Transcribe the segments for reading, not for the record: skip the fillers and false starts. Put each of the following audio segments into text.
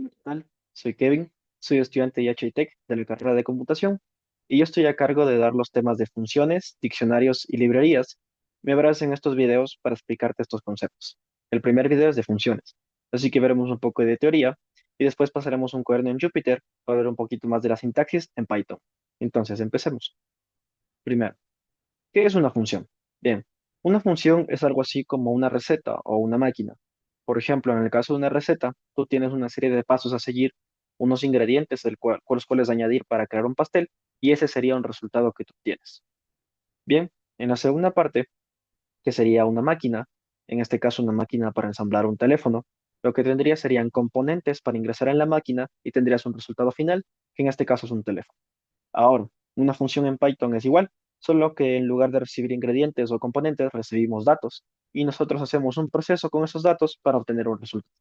¿Qué tal? Soy Kevin, soy estudiante de HITech de la carrera de computación y yo estoy a cargo de dar los temas de funciones, diccionarios y librerías. Me verás en estos videos para explicarte estos conceptos. El primer video es de funciones, así que veremos un poco de teoría y después pasaremos un cuaderno en Jupyter para ver un poquito más de la sintaxis en Python. Entonces, empecemos. Primero, ¿qué es una función? Bien, una función es algo así como una receta o una máquina. Por ejemplo, en el caso de una receta, tú tienes una serie de pasos a seguir, unos ingredientes los cuales añadir para crear un pastel, y ese sería un resultado que tú tienes. Bien, en la segunda parte, que sería una máquina, en este caso una máquina para ensamblar un teléfono, lo que tendría serían componentes para ingresar en la máquina y tendrías un resultado final, que en este caso es un teléfono. Ahora, una función en Python es igual, solo que en lugar de recibir ingredientes o componentes, recibimos datos y nosotros hacemos un proceso con esos datos para obtener un resultado.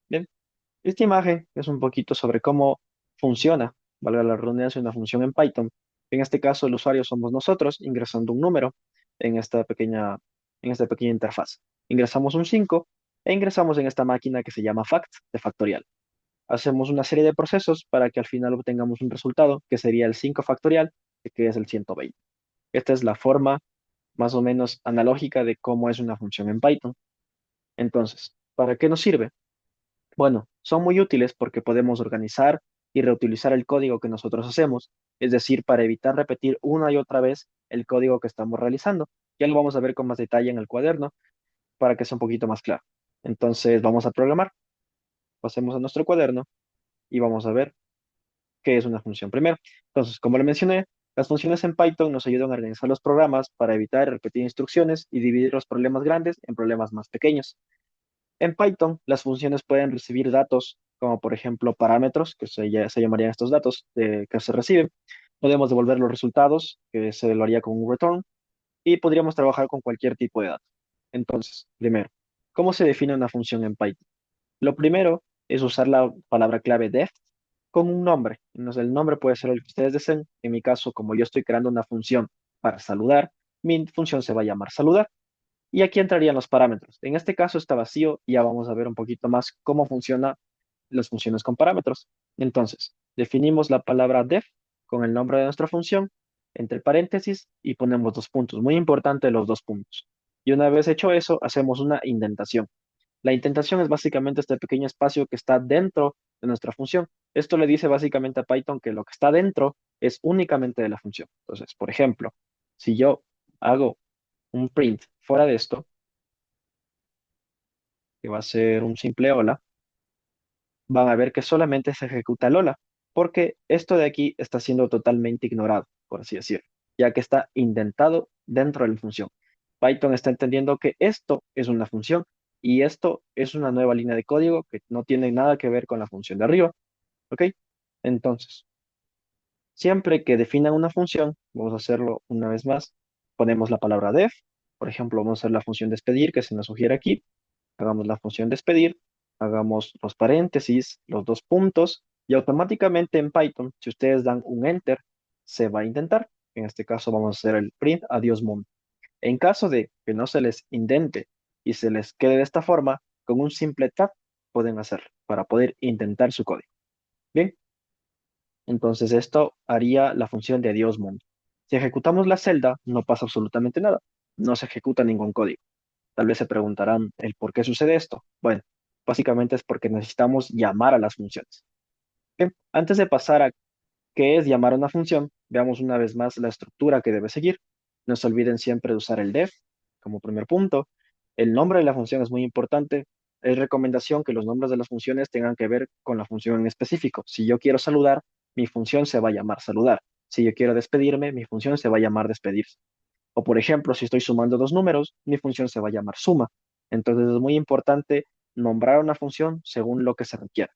Bien, esta imagen es un poquito sobre cómo funciona, valga la redundancia, una función en Python. En este caso, el usuario somos nosotros ingresando un número en en esta pequeña interfaz. Ingresamos un 5 e ingresamos en esta máquina que se llama fact de factorial. Hacemos una serie de procesos para que al final obtengamos un resultado que sería el 5 factorial, que es el 120. Esta es la forma más o menos analógica de cómo es una función en Python. Entonces, ¿para qué nos sirve? Bueno, son muy útiles porque podemos organizar y reutilizar el código que nosotros hacemos, es decir, para evitar repetir una y otra vez el código que estamos realizando. Ya lo vamos a ver con más detalle en el cuaderno para que sea un poquito más claro. Entonces, vamos a programar, pasemos a nuestro cuaderno y vamos a ver qué es una función primero. Entonces, como le mencioné, las funciones en Python nos ayudan a organizar los programas para evitar repetir instrucciones y dividir los problemas grandes en problemas más pequeños. En Python, las funciones pueden recibir datos como por ejemplo parámetros, se llamarían estos datos que se reciben. Podemos devolver los resultados, que se lo haría con un return, y podríamos trabajar con cualquier tipo de datos. Entonces, primero, ¿cómo se define una función en Python? Lo primero es usar la palabra clave def con un nombre. Entonces, el nombre puede ser el que ustedes deseen. En mi caso, como yo estoy creando una función para saludar, mi función se va a llamar saludar. Y aquí entrarían los parámetros. En este caso está vacío y ya vamos a ver un poquito más cómo funcionan las funciones con parámetros. Entonces, definimos la palabra def con el nombre de nuestra función, entre paréntesis, y ponemos dos puntos. Muy importante los dos puntos. Y una vez hecho eso, hacemos una indentación. La indentación es básicamente este pequeño espacio que está dentro de nuestra función. Esto le dice básicamente a Python que lo que está dentro es únicamente de la función. Entonces, por ejemplo, si yo hago un print fuera de esto, que va a ser un simple hola, van a ver que solamente se ejecuta el hola, porque esto de aquí está siendo totalmente ignorado, por así decirlo, ya que está indentado dentro de la función. Python está entendiendo que esto es una función y esto es una nueva línea de código que no tiene nada que ver con la función de arriba, ¿ok? Entonces, siempre que definan una función, vamos a hacerlo una vez más, ponemos la palabra def, por ejemplo, vamos a hacer la función despedir que se nos sugiere aquí, hagamos la función despedir, hagamos los paréntesis, los dos puntos, y automáticamente en Python, si ustedes dan un enter, se va a intentar. En este caso vamos a hacer el print adiós mundo. En caso de que no se les indente y se les quede de esta forma, con un simple tab pueden hacerlo para poder intentar su código. Bien, entonces esto haría la función de adiós mundo. Si ejecutamos la celda, no pasa absolutamente nada. No se ejecuta ningún código. Tal vez se preguntarán el por qué sucede esto. Bueno, básicamente es porque necesitamos llamar a las funciones. Bien, antes de pasar a qué es llamar a una función, veamos una vez más la estructura que debe seguir. No se olviden siempre de usar el def como primer punto. El nombre de la función es muy importante. Es recomendación que los nombres de las funciones tengan que ver con la función en específico. Si yo quiero saludar, mi función se va a llamar saludar. Si yo quiero despedirme, mi función se va a llamar despedirse. O por ejemplo, si estoy sumando dos números, mi función se va a llamar suma. Entonces es muy importante nombrar una función según lo que se requiera.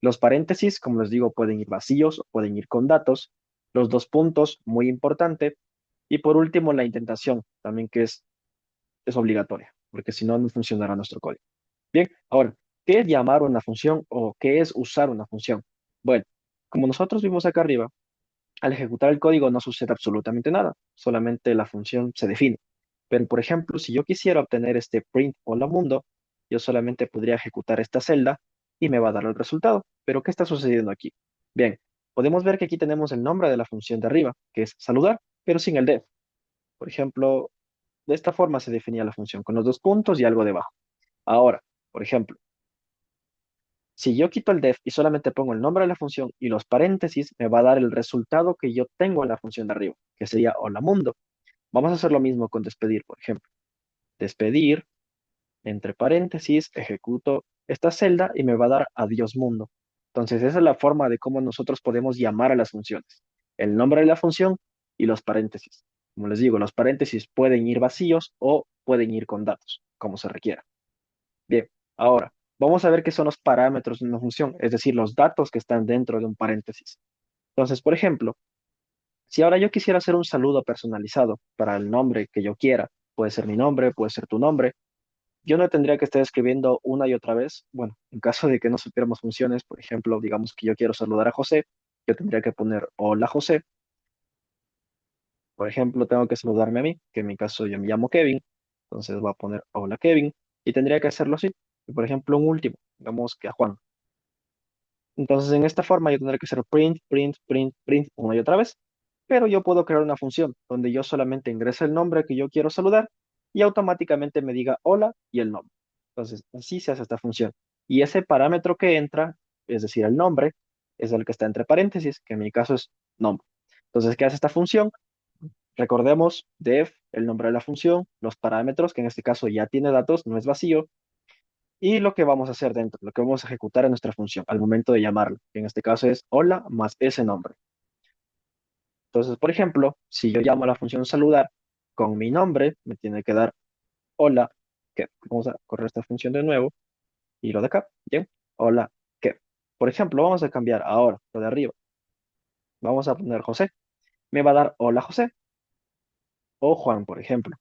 Los paréntesis, como les digo, pueden ir vacíos o pueden ir con datos. Los dos puntos, muy importante. Y por último, la indentación, también que es obligatoria, porque si no, no funcionará nuestro código. Bien, ahora, ¿qué es llamar una función o qué es usar una función? Bueno, como nosotros vimos acá arriba, al ejecutar el código no sucede absolutamente nada, solamente la función se define. Pero, por ejemplo, si yo quisiera obtener este print hola mundo, yo solamente podría ejecutar esta celda y me va a dar el resultado. Pero ¿qué está sucediendo aquí? Bien, podemos ver que aquí tenemos el nombre de la función de arriba, que es saludar, pero sin el def. Por ejemplo, de esta forma se definía la función, con los dos puntos y algo debajo. Ahora, por ejemplo, si yo quito el def y solamente pongo el nombre de la función y los paréntesis, me va a dar el resultado que yo tengo en la función de arriba, que sería hola mundo. Vamos a hacer lo mismo con despedir, por ejemplo. Despedir, entre paréntesis, ejecuto esta celda y me va a dar adiós mundo. Entonces, esa es la forma de cómo nosotros podemos llamar a las funciones. El nombre de la función y los paréntesis. Como les digo, los paréntesis pueden ir vacíos o pueden ir con datos, como se requiera. Bien, ahora vamos a ver qué son los parámetros de una función, es decir, los datos que están dentro de un paréntesis. Entonces, por ejemplo, si ahora yo quisiera hacer un saludo personalizado para el nombre que yo quiera, puede ser mi nombre, puede ser tu nombre, yo no tendría que estar escribiendo una y otra vez. Bueno, en caso de que no supiéramos funciones, por ejemplo, digamos que yo quiero saludar a José, yo tendría que poner hola José. Por ejemplo, tengo que saludarme a mí, que en mi caso yo me llamo Kevin, entonces voy a poner hola Kevin y tendría que hacerlo así. Y por ejemplo, un último, digamos que a Juan. Entonces, en esta forma yo tendré que hacer print, print, print, print una y otra vez. Pero yo puedo crear una función donde yo solamente ingrese el nombre que yo quiero saludar y automáticamente me diga hola y el nombre. Entonces, así se hace esta función. Y ese parámetro que entra, es decir, el nombre, es el que está entre paréntesis, que en mi caso es nombre. Entonces, ¿qué hace esta función? Recordemos def, el nombre de la función, los parámetros, que en este caso ya tiene datos, no es vacío, y lo que vamos a hacer dentro, lo que vamos a ejecutar en nuestra función al momento de llamarlo, que en este caso es hola más ese nombre. Entonces, por ejemplo, si yo llamo a la función saludar con mi nombre, me tiene que dar hola, que vamos a correr esta función de nuevo y lo de acá, bien, hola, que. Por ejemplo, vamos a cambiar ahora lo de arriba. Vamos a poner José. Me va a dar hola José o Juan, por ejemplo.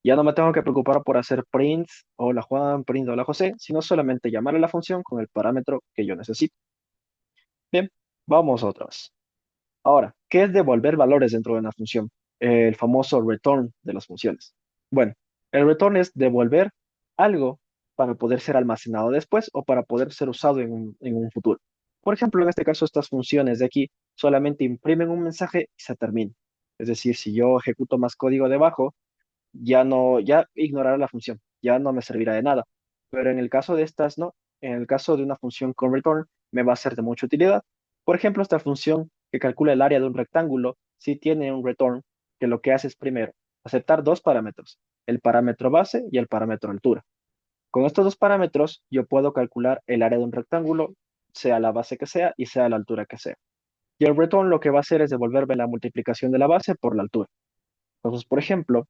Ya no me tengo que preocupar por hacer prints, hola Juan, print, hola José, sino solamente llamar a la función con el parámetro que yo necesito. Bien, vamos otra vez. Ahora, ¿qué es devolver valores dentro de una función? El famoso return de las funciones. Bueno, el return es devolver algo para poder ser almacenado después o para poder ser usado en un futuro. Por ejemplo, en este caso, estas funciones de aquí solamente imprimen un mensaje y se termina. Es decir, si yo ejecuto más código debajo, ya no, ya ignorará la función, ya no me servirá de nada. Pero en el caso de estas, no. En el caso de una función con return, me va a ser de mucha utilidad. Por ejemplo, esta función que calcula el área de un rectángulo, sí tiene un return que lo que hace es primero aceptar dos parámetros, el parámetro base y el parámetro altura. Con estos dos parámetros, yo puedo calcular el área de un rectángulo, sea la base que sea y sea la altura que sea. Y el return lo que va a hacer es devolverme la multiplicación de la base por la altura. Entonces, por ejemplo,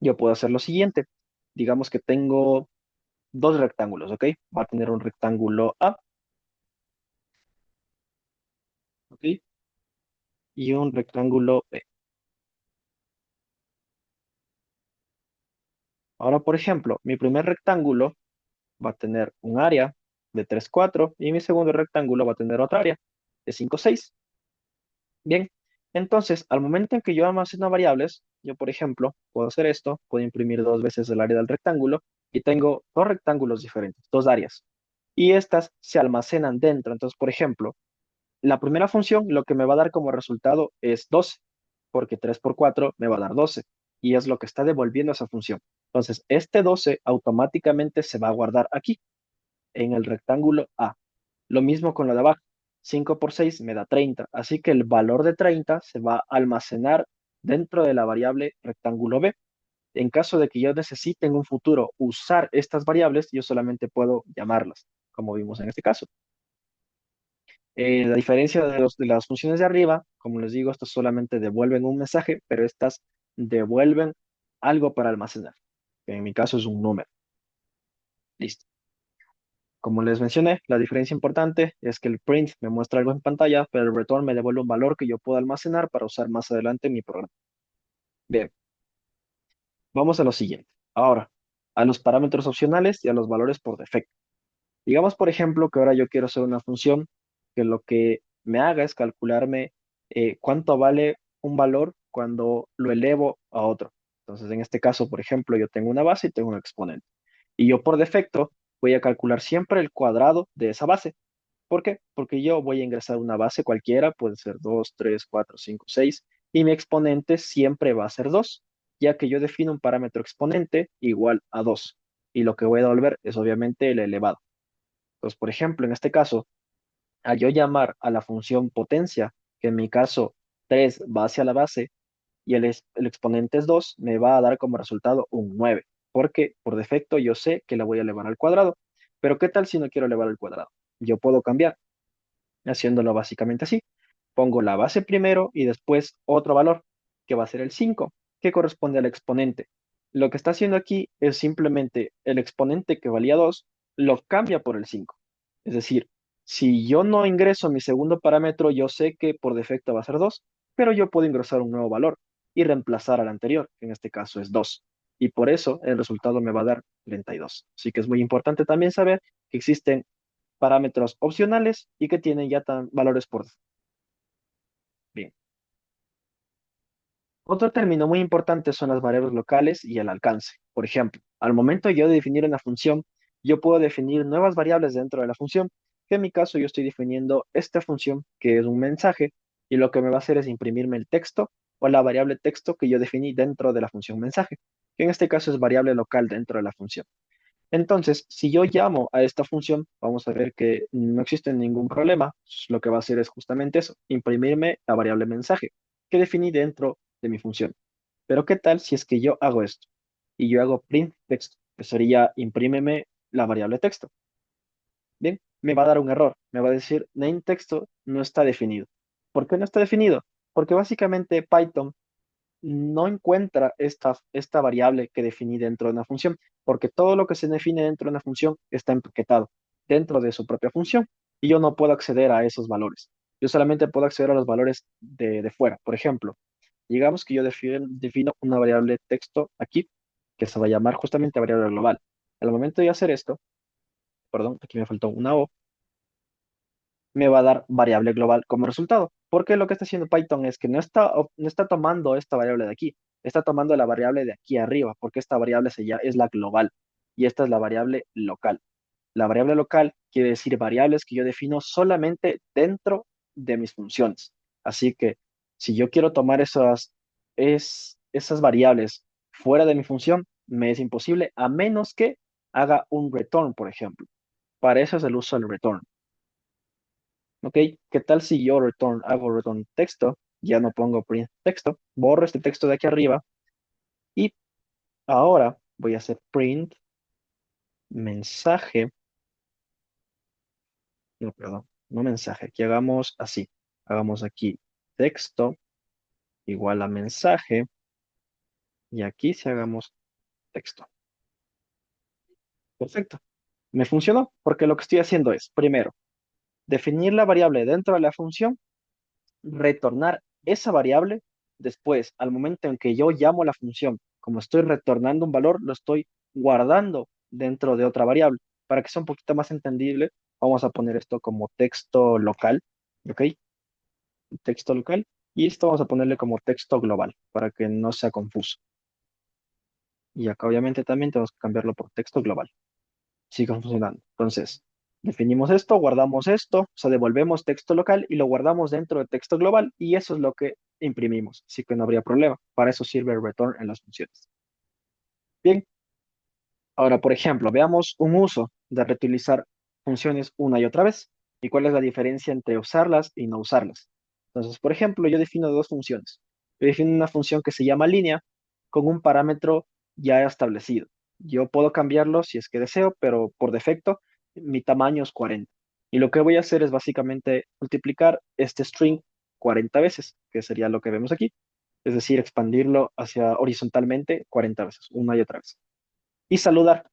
yo puedo hacer lo siguiente. Digamos que tengo dos rectángulos, ¿ok? Va a tener un rectángulo A, ¿ok? Y un rectángulo B. Ahora, por ejemplo, mi primer rectángulo va a tener un área de 3 4 y mi segundo rectángulo va a tener otra área de 5 6. Bien, entonces, al momento en que yo almaceno variables, yo, por ejemplo, puedo hacer esto, puedo imprimir dos veces el área del rectángulo y tengo dos rectángulos diferentes, dos áreas. Y estas se almacenan dentro. Entonces, por ejemplo, la primera función lo que me va a dar como resultado es 12, porque 3 por 4 me va a dar 12, y es lo que está devolviendo esa función. Entonces, este 12 automáticamente se va a guardar aquí, en el rectángulo A. Lo mismo con lo de abajo. 5 por 6 me da 30, así que el valor de 30 se va a almacenar dentro de la variable rectángulo B. En caso de que yo necesite en un futuro usar estas variables, yo solamente puedo llamarlas, como vimos en este caso. La diferencia de las funciones de arriba, como les digo, estas solamente devuelven un mensaje, pero estas devuelven algo para almacenar, que en mi caso es un número. Listo. Como les mencioné, la diferencia importante es que el print me muestra algo en pantalla, pero el return me devuelve un valor que yo puedo almacenar para usar más adelante en mi programa. Bien, vamos a lo siguiente. Ahora, a los parámetros opcionales y a los valores por defecto. Digamos, por ejemplo, que ahora yo quiero hacer una función que lo que me haga es calcularme cuánto vale un valor cuando lo elevo a otro. Entonces, en este caso, por ejemplo, yo tengo una base y tengo un exponente. Y yo por defecto voy a calcular siempre el cuadrado de esa base. ¿Por qué? Porque yo voy a ingresar una base cualquiera, puede ser 2, 3, 4, 5, 6, y mi exponente siempre va a ser 2, ya que yo defino un parámetro exponente igual a 2, y lo que voy a devolver es obviamente el elevado. Entonces, por ejemplo, en este caso, al yo llamar a la función potencia, que en mi caso 3 va hacia la base, y el exponente es 2, me va a dar como resultado un 9, porque por defecto yo sé que la voy a elevar al cuadrado. Pero ¿qué tal si no quiero elevar al cuadrado? Yo puedo cambiar haciéndolo básicamente así. Pongo la base primero y después otro valor, que va a ser el 5 que corresponde al exponente. Lo que está haciendo aquí es simplemente el exponente que valía 2 lo cambia por el 5. Es decir, si yo no ingreso mi segundo parámetro, yo sé que por defecto va a ser 2, pero yo puedo ingresar un nuevo valor y reemplazar al anterior, que en este caso es 2. Y por eso el resultado me va a dar 32. Así que es muy importante también saber que existen parámetros opcionales y que tienen ya valores por defecto. Bien. Otro término muy importante son las variables locales y el alcance. Por ejemplo, al momento yo de definir una función, yo puedo definir nuevas variables dentro de la función, que en mi caso yo estoy definiendo esta función, que es un mensaje, y lo que me va a hacer es imprimirme el texto o la variable texto que yo definí dentro de la función mensaje, que en este caso es variable local dentro de la función. Entonces, si yo llamo a esta función, vamos a ver que no existe ningún problema. Lo que va a hacer es justamente eso, imprimirme la variable mensaje que definí dentro de mi función. Pero ¿qué tal si es que yo hago esto? Y yo hago print texto, que sería imprímeme la variable texto. Bien, me va a dar un error. Me va a decir name texto no está definido. ¿Por qué no está definido? Porque básicamente Python no encuentra esta variable que definí dentro de una función, porque todo lo que se define dentro de una función está empaquetado dentro de su propia función y yo no puedo acceder a esos valores. Yo solamente puedo acceder a los valores de fuera. Por ejemplo, digamos que yo defino una variable texto aquí que se va a llamar justamente variable global. Al momento de hacer esto, perdón, aquí me faltó una O, me va a dar variable global como resultado. Porque lo que está haciendo Python es que no está tomando esta variable de aquí, está tomando la variable de aquí arriba, porque esta variable es la global y esta es la variable local. La variable local quiere decir variables que yo defino solamente dentro de mis funciones. Así que si yo quiero tomar esas variables fuera de mi función, me es imposible a menos que haga un return, por ejemplo. Para eso es el uso del return. ¿Ok? ¿Qué tal si yo hago return texto? Ya no pongo print texto, borro este texto de aquí arriba y ahora voy a hacer print mensaje, no, perdón, no mensaje, aquí hagamos así, hagamos aquí texto igual a mensaje y aquí si hagamos texto. Perfecto. Me funcionó porque lo que estoy haciendo es, primero, definir la variable dentro de la función, retornar esa variable. Después, al momento en que yo llamo la función, como estoy retornando un valor, lo estoy guardando dentro de otra variable. Para que sea un poquito más entendible, vamos a poner esto como texto local, ¿ok? Texto local. Y esto vamos a ponerle como texto global, para que no sea confuso. Y acá obviamente también tenemos que cambiarlo por texto global. Siga funcionando. Entonces, definimos esto, guardamos esto, o sea, devolvemos texto local y lo guardamos dentro de texto global y eso es lo que imprimimos. Así que no habría problema. Para eso sirve el return en las funciones. Bien, ahora, por ejemplo, veamos un uso de reutilizar funciones una y otra vez. ¿Y cuál es la diferencia entre usarlas y no usarlas? Entonces, por ejemplo, yo defino dos funciones. Yo defino una función que se llama línea con un parámetro ya establecido. Yo puedo cambiarlo si es que deseo, pero por defecto mi tamaño es 40. Y lo que voy a hacer es básicamente multiplicar este string 40 veces, que sería lo que vemos aquí. Es decir, expandirlo hacia horizontalmente 40 veces, una y otra vez. Y saludar.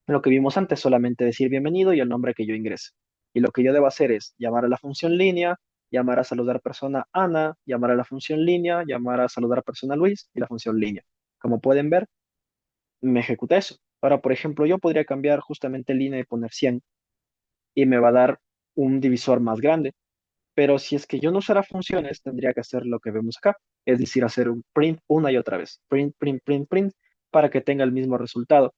Lo que vimos antes, solamente decir bienvenido y el nombre que yo ingrese. Y lo que yo debo hacer es llamar a la función línea, llamar a saludar persona Ana, llamar a la función línea, llamar a saludar persona Luis y la función línea. Como pueden ver, me ejecuta eso. Ahora, por ejemplo, yo podría cambiar justamente línea y poner 100 y me va a dar un divisor más grande. Pero si es que yo no usara funciones, tendría que hacer lo que vemos acá, es decir, hacer un print una y otra vez. Print, print, print, print, para que tenga el mismo resultado.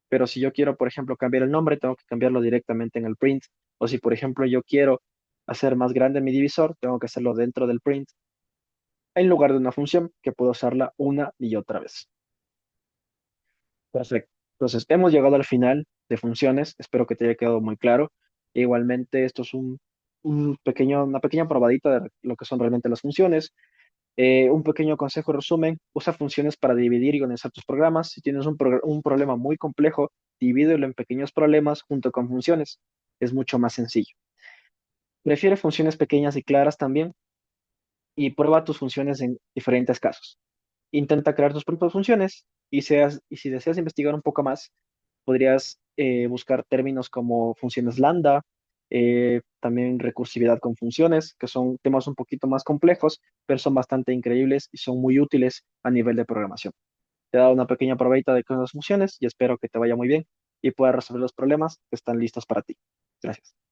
pero si yo quiero, por ejemplo, cambiar el nombre, tengo que cambiarlo directamente en el print. O si, por ejemplo, yo quiero hacer más grande mi divisor, tengo que hacerlo dentro del print, en lugar de una función que puedo usarla una y otra vez. Perfecto. Entonces, hemos llegado al final de funciones. Espero que te haya quedado muy claro. Igualmente, esto es una pequeña probadita de lo que son realmente las funciones. Un pequeño consejo resumen, usa funciones para dividir y organizar tus programas. Si tienes un problema muy complejo, divídelo en pequeños problemas junto con funciones. Es mucho más sencillo. Prefiere funciones pequeñas y claras también y prueba tus funciones en diferentes casos. Intenta crear tus propias funciones y si deseas investigar un poco más, podrías buscar términos como funciones lambda, también recursividad con funciones, que son temas un poquito más complejos, pero son bastante increíbles y son muy útiles a nivel de programación. Te he dado una pequeña probadita de cosas funciones y espero que te vaya muy bien y puedas resolver los problemas que están listos para ti. Gracias.